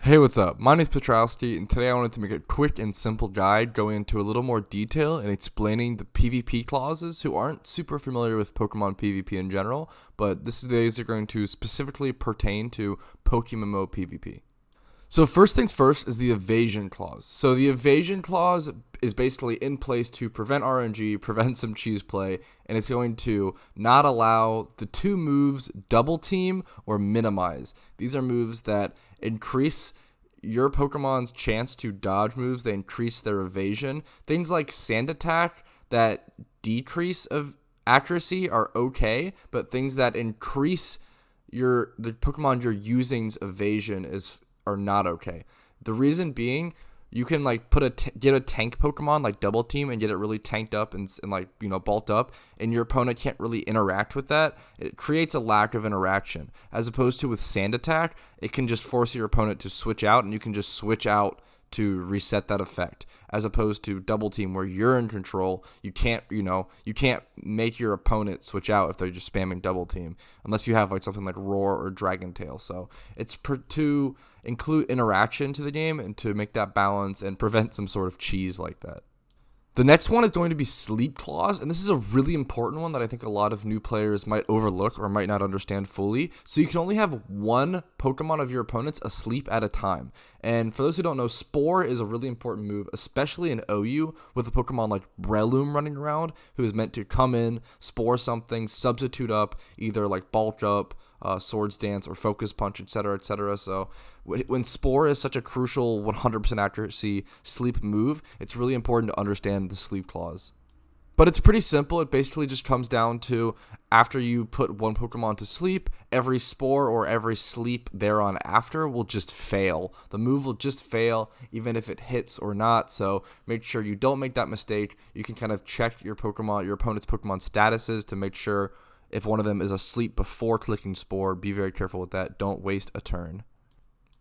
Hey, what's up? My name is Petrowski, and today I wanted to make a quick and simple guide going into a little more detail and explaining the PvP clauses who aren't super familiar with Pokemon PvP in general, but these are going to specifically pertain to PokeMMO PvP. So first things first is the Evasion Clause. So the Evasion Clause is basically in place to prevent RNG, prevent some cheese play, and it's going to not allow the two moves Double Team or Minimize. These are moves that increase your Pokemon's chance to dodge moves. They increase their evasion. Things like Sand Attack that decrease of accuracy are okay, but things that increase the Pokemon you're using's evasion are not okay. The reason being, you can like get a tank Pokemon like Double Team and get it really tanked up and bulked up, and your opponent can't really interact with that. It creates a lack of interaction. As opposed to with Sand Attack, it can just force your opponent to switch out, and you can just switch out to reset that effect. As opposed to Double Team, where you're in control, you can't make your opponent switch out if they're just spamming Double Team, unless you have like something like Roar or Dragon Tail. So it's to include interaction to the game and to make that balance and prevent some sort of cheese like that. The next one is going to be Sleep Clause, and this is a really important one that I think a lot of new players might overlook or might not understand fully. So you can only have one Pokemon of your opponents asleep at a time. And for those who don't know, Spore is a really important move, especially in OU with a Pokemon like Breloom running around, who is meant to come in, spore something, substitute up, either like bulk up, Swords Dance, or Focus Punch, etc., etc. So when Spore is such a crucial 100% accuracy sleep move, it's really important to understand the Sleep Clause. But it's pretty simple. It basically just comes down to, after you put one Pokemon to sleep, every Spore or every sleep thereon after will just fail. The move will just fail even if it hits or not, so make sure you don't make that mistake. You can kind of check your opponent's Pokemon statuses to make sure if one of them is asleep before clicking Spore. Be very careful with that. Don't waste a turn.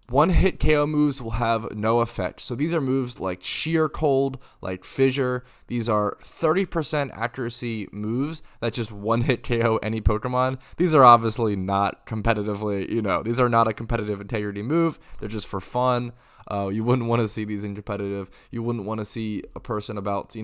One-hit KO moves will have no effect. So these are moves like Sheer Cold, like Fissure. These are 30% accuracy moves that just one-hit KO any Pokemon. These are obviously not competitively, these are not a competitive integrity move. They're just for fun. You wouldn't want to see these in competitive. You wouldn't want to see a person about,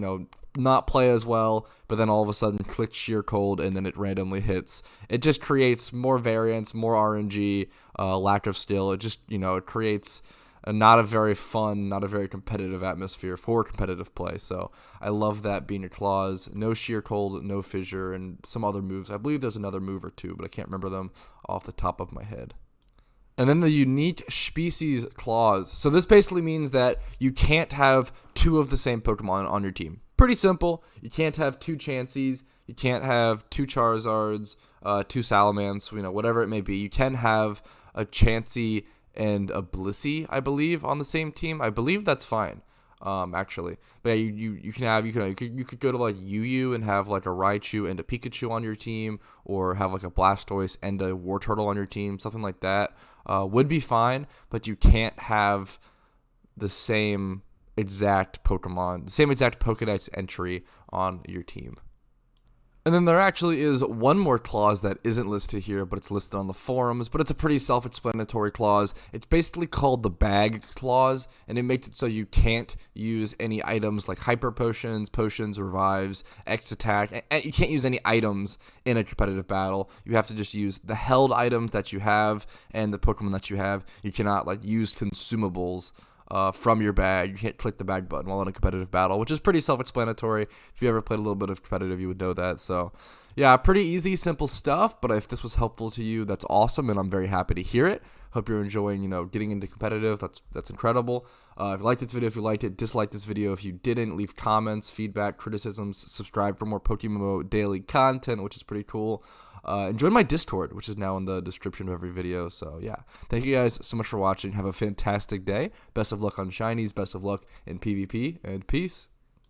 not play as well, but then all of a sudden click Sheer Cold and then it randomly hits. It just creates more variance, more RNG, lack of skill. It just, it creates not a very fun, not a very competitive atmosphere for competitive play. So I love that being a clause. No Sheer Cold, no Fissure, and some other moves. I believe there's another move or two, but I can't remember them off the top of my head. And then the Unique Species Clause. So this basically means that you can't have two of the same Pokemon on your team. Pretty simple. You can't have two Chanseys. You can't have two Charizards, two Salamence, whatever it may be. You can have a Chansey and a Blissey, I believe, on the same team. I believe that's fine, actually. But yeah, you could go to like UU and have like a Raichu and a Pikachu on your team, or have like a Blastoise and a Wartortle on your team, something like that. Would be fine, but you can't have the same exact Pokemon, the same exact Pokedex entry on your team. And then there actually is one more clause that isn't listed here, but it's listed on the forums, but it's a pretty self-explanatory clause. It's basically called the Bag Clause, and it makes it so you can't use any items like Hyper Potions, Revives, X Attack, and you can't use any items in a competitive battle. You have to just use the held items that you have and the Pokemon that you have. You cannot use consumables from your bag. You can't click the bag button while in a competitive battle, which is pretty self-explanatory. If you ever played a little bit of competitive, you would know that. So yeah, pretty easy, simple stuff, but if this was helpful to you, that's awesome, and I'm very happy to hear it. Hope you're enjoying, getting into competitive. That's incredible. If you liked this video, if you liked it, dislike this video. If you didn't, leave comments, feedback, criticisms, subscribe for more PokeMMO daily content, which is pretty cool. Join my Discord, which is now in the description of every video. So yeah, thank you guys so much for watching. Have a fantastic day. Best of luck on shinies. Best of luck in PvP, and peace.